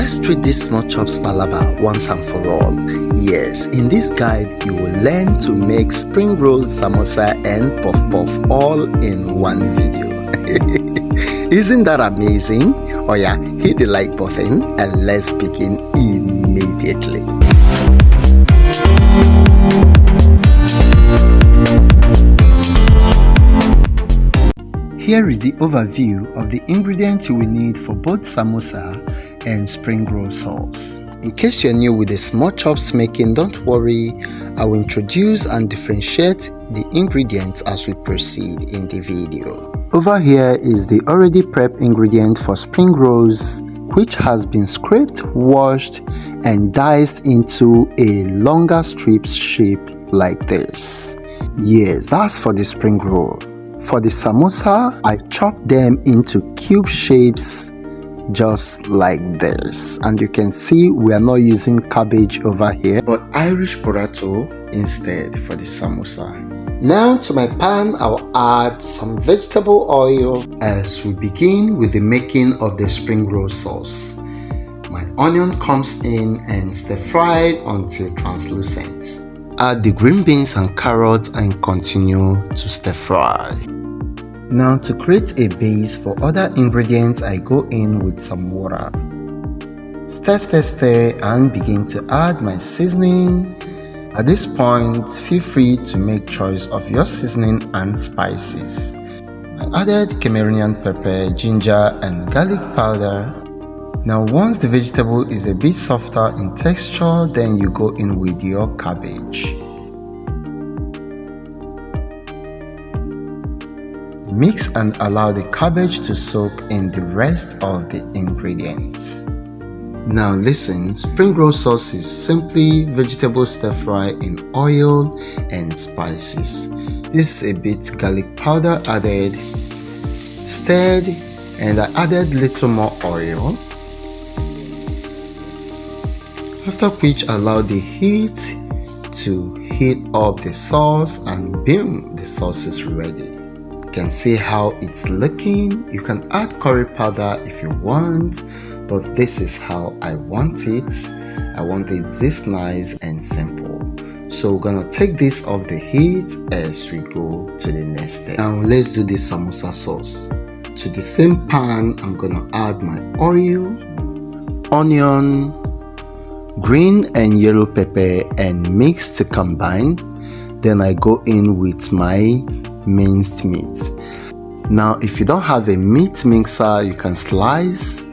let's treat this small chops palava once and for all. Yes, in this guide you will learn to make spring roll, samosa and puff puff all in one video. Isn't that amazing? Oh yeah, hit the like button and let's begin immediately. Here is the overview of the ingredients you will need for both samosa and spring roll sauce. In case you're new with the small chops making, don't worry, I will introduce and differentiate the ingredients as we proceed in the video. Over here is the already prepped ingredient for spring rolls, which has been scraped, washed and diced into a longer strips shape like this. Yes, that's for the spring roll. For the samosa, I chopped them into cube shapes just like this, and you can see we are not using cabbage over here but Irish potato instead for the samosa. Now to my pan, I'll add some vegetable oil as we begin with the making of the spring roll sauce. My onion comes in and stir fried until translucent. Add the green beans and carrots and continue to stir fry. Now to create a base for other ingredients, I go in with some water. Stir and begin to add my seasoning. At this point, feel free to make choice of your seasoning and spices. I added Cameroonian pepper, ginger and garlic powder. Now once the vegetable is a bit softer in texture, then you go in with your cabbage. Mix and allow the cabbage to soak in the rest of the ingredients. Now listen, spring roll sauce is simply vegetable stir fry in oil and spices. This is a bit garlic powder added, stirred, and I added little more oil. After which allow the heat to heat up the sauce and boom, the sauce is ready. You can see how it's looking. You can add curry powder if you want, but this is how I want it. I want it this nice and simple. So we're gonna take this off the heat as we go to the next step. Now let's do the samosa sauce. To the same pan, I'm gonna add my oil, onion, green and yellow pepper and mix to combine. Then I go in with my minced meat. Now if you don't have a meat mixer, you can slice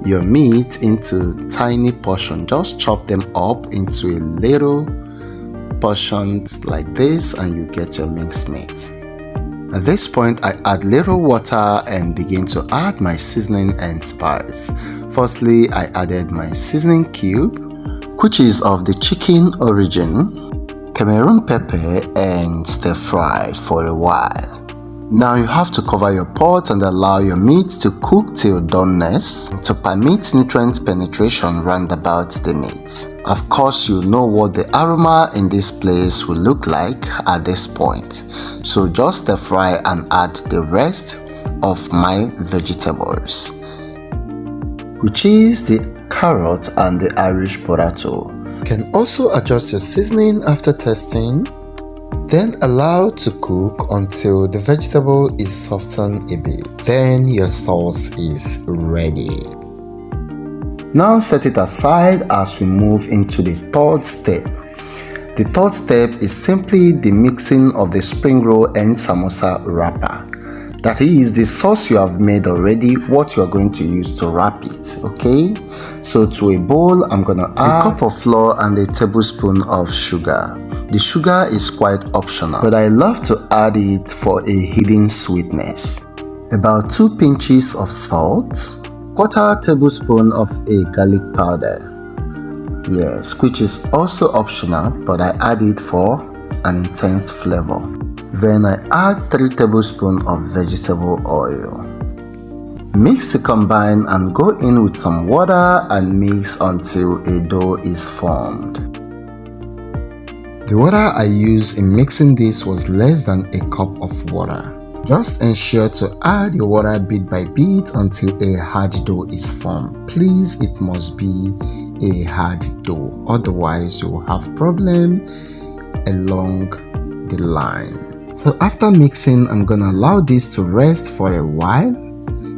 your meat into tiny portions. Just chop them up into a little portions like this and you get your minced meat. At this point, I add little water and begin to add my seasoning and spice. Firstly, I added my seasoning cube, which is of the chicken origin, Cameroon pepper, and stir fry for a while. Now you have to cover your pot and allow your meat to cook till doneness to permit nutrient penetration round about the meat. Of course, you know what the aroma in this place will look like at this point. So just stir fry and add the rest of my vegetables, which is the carrot and the Irish potato. You can also adjust your seasoning after testing, then allow to cook until the vegetable is softened a bit. Then your sauce is ready. Now set it aside as we move into the third step. The third step is simply the mixing of the spring roll and samosa wrapper. That is the sauce you have made already, what you are going to use to wrap it, okay? So to a bowl, I'm gonna add a cup of flour and a tablespoon of sugar. The sugar is quite optional, but I love to add it for a hidden sweetness. About 2 pinches of salt, 1/4 tablespoon of a garlic powder. Yes, which is also optional, but I add it for an intense flavor. Then I add 3 tablespoons of vegetable oil. Mix to combine and go in with some water and mix until a dough is formed. The water I used in mixing this was less than a cup of water. Just ensure to add your water bit by bit until a hard dough is formed. Please, it must be a hard dough, otherwise you will have problem along the line. So after mixing, I'm gonna allow this to rest for a while.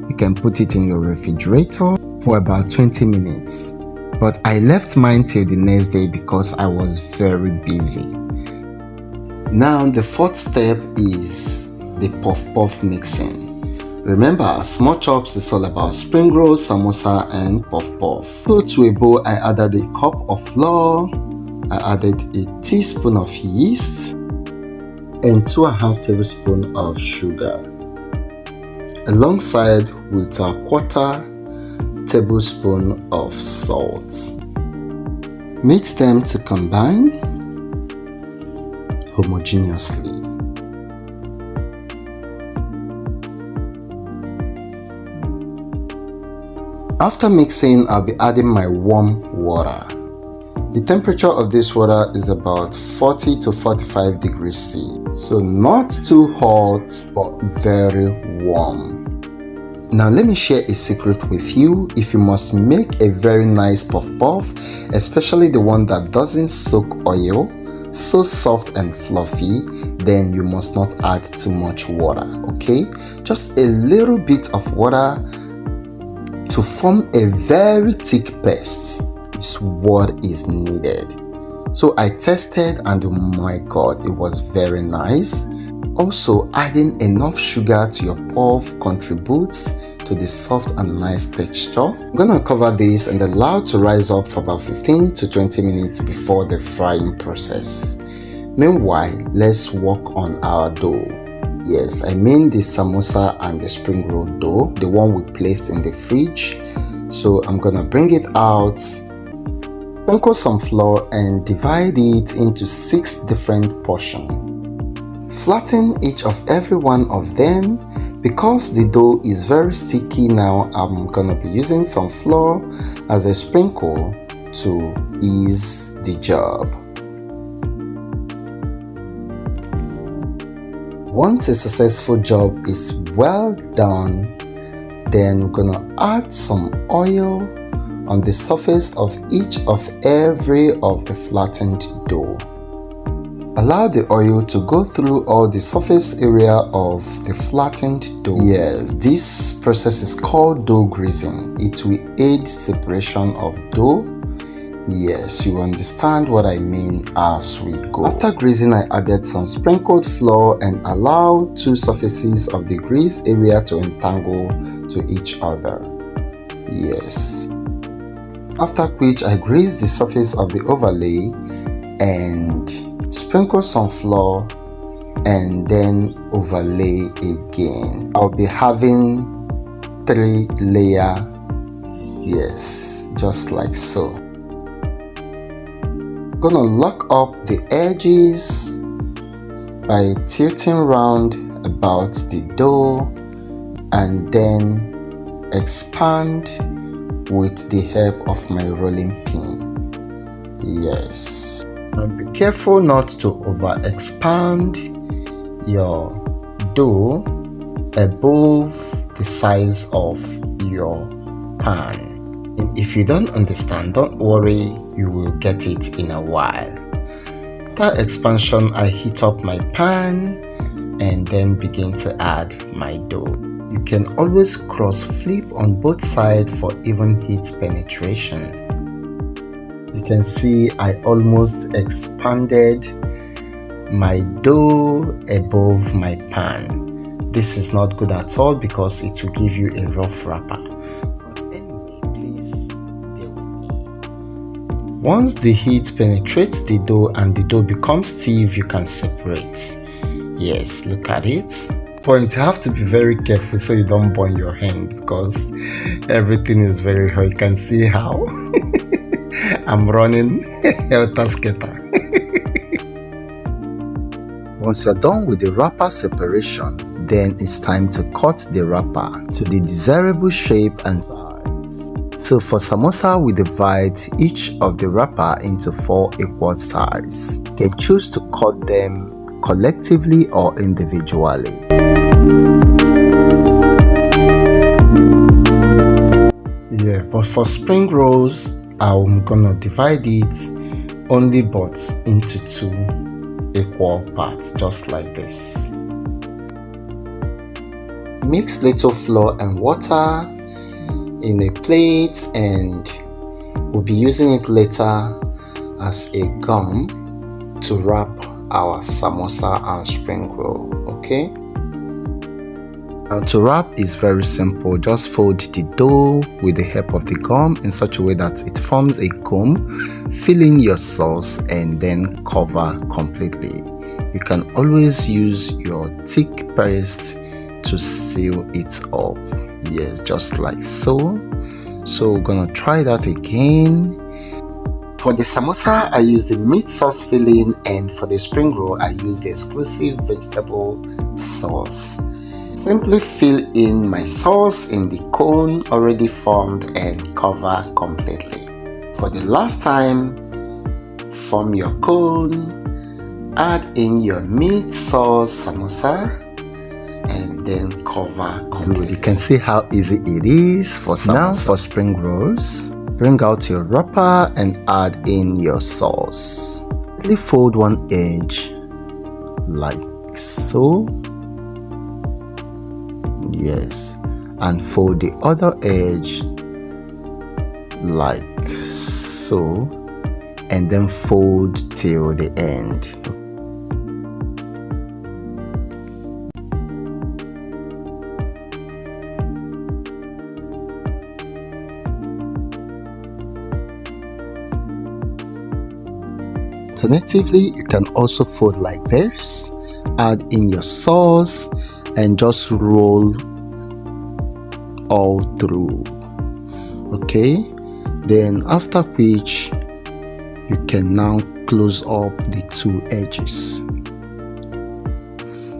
You can put it in your refrigerator for about 20 minutes. But I left mine till the next day because I was very busy. Now the fourth step is the puff mixing. Remember, small chops is all about spring rolls, samosa and puff. So to a bowl, I added a cup of flour, I added a teaspoon of yeast and 2.5 tablespoons of sugar, alongside with a 1/4 tablespoon of salt. Mix them to combine homogeneously. After mixing, I'll be adding my warm water. The temperature of this water is about 40 to 45 degrees C. So not too hot, but very warm. Now let me share a secret with you. If you must make a very nice puff, especially the one that doesn't soak oil, so soft and fluffy, then you must not add too much water, okay? Just a little bit of water to form a very thick paste is what is needed. So I tested and oh my god, it was very nice. Also, adding enough sugar to your puff contributes to the soft and nice texture. I'm gonna cover this and allow to rise up for about 15 to 20 minutes before the frying process. Meanwhile, let's work on our dough. Yes, I mean the samosa and the spring roll dough, the one we placed in the fridge. So I'm gonna bring it out, sprinkle some flour and divide it into 6 different portions. Flatten each of every one of them. Because the dough is very sticky now, I'm gonna be using some flour as a sprinkle to ease the job. Once a successful job is well done, then we're gonna add some oil on the surface of each of every of the flattened dough. Allow the oil to go through all the surface area of the flattened dough. Yes, this process is called dough greasing. It will aid separation of dough. Yes, you understand what I mean as we go. After greasing, I added some sprinkled flour and allowed 2 surfaces of the grease area to entangle to each other. Yes. After which, I greased the surface of the overlay and sprinkle some flour and then overlay again. I'll be having 3 layers. Yes, just like so. I'm gonna lock up the edges by tilting round about the dough and then expand with the help of my rolling pin. Yes. And be careful not to over expand your dough above the size of your pan. And if you don't understand, don't worry, you will get it in a while. After expansion, I heat up my pan and then begin to add my dough. You can always cross flip on both sides for even heat penetration. You can see I almost expanded my dough above my pan. This is not good at all because it will give you a rough wrapper. But anyway, please bear with me. Once the heat penetrates the dough and the dough becomes stiff, you can separate. Yes, look at it. But you have to be very careful so you don't burn your hand because everything is very hot. You can see how I'm running helter-skelter. Once you're done with the wrapper separation, then it's time to cut the wrapper to the desirable shape and size. So for samosa, we divide each of the wrapper into 4 equal sizes. You can choose to cut them collectively or individually. Yeah, but for spring rolls, I'm gonna divide it only but into 2 equal parts, just like this. Mix little flour and water in a plate, and we'll be using it later as a gum to wrap our samosa and spring roll. Okay, now to wrap is very simple. Just fold the dough with the help of the gum in such a way that it forms a cone. Fill in your sauce and then cover completely. You can always use your thick paste to seal it up. Yes, just like so. So we're gonna try that again. For the samosa, I use the meat sauce filling, and for the spring roll, I use the exclusive vegetable sauce. Simply fill in my sauce in the cone already formed and cover completely. For the last time, form your cone, add in your meat sauce samosa, and then cover completely. You can see how easy it is for samosa. Now for spring rolls, bring out your wrapper and add in your sauce. Simply fold one edge like so. Yes, and fold the other edge like so, and then fold till the end. Alternatively, you can also fold like this, add in your sauce, and just roll all through. Okay, then after which you can now close up the 2 edges.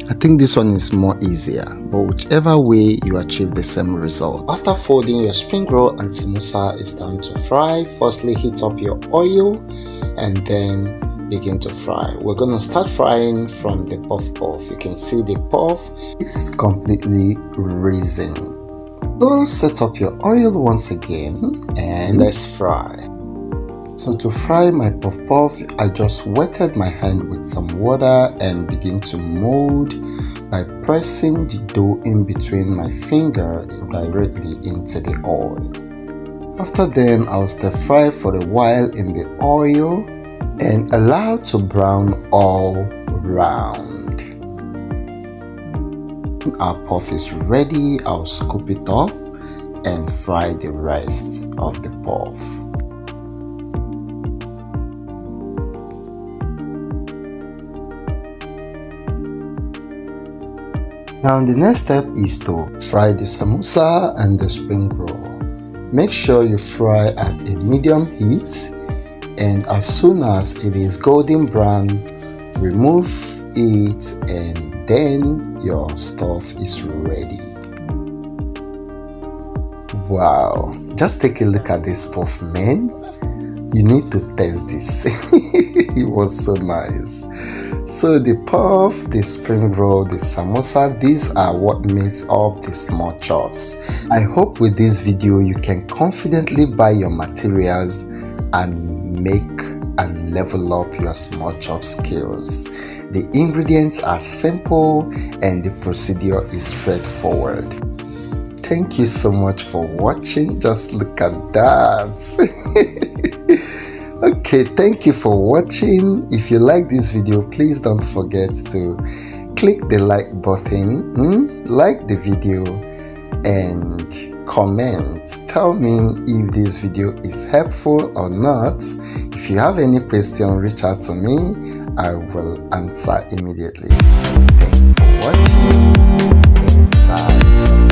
I think this one is more easier, but whichever way you achieve the same result. After folding your spring roll and samosa, it's time to fry. Firstly, heat up your oil and then begin to fry. We're going to start frying from the puff. You can see the puff is completely risen. So set up your oil once again and let's fry. So to fry my puff, I just wetted my hand with some water and begin to mold by pressing the dough in between my finger directly into the oil. After then, I'll stir fry for a while in the oil and allow to brown all round. When our puff is ready, I'll scoop it off and fry the rest of the puff. Now the next step is to fry the samosa and the spring roll. Make sure you fry at a medium heat, and as soon as it is golden brown, remove it, and then your stuff is ready. Wow, just take a look at this puff, man. You need to taste this. It was so nice. So the puff, the spring roll, the samosa, these are what makes up the small chops. I hope with this video you can confidently buy your materials and make and level up your small chop skills. The ingredients are simple and the procedure is straightforward. Thank you so much for watching. Just look at that. Okay, thank you for watching. If you like this video, please don't forget to click the like button, like the video, and comment. Tell me if this video is helpful or not. If you have any question, reach out to me. I will answer immediately. Thanks for watching, and bye.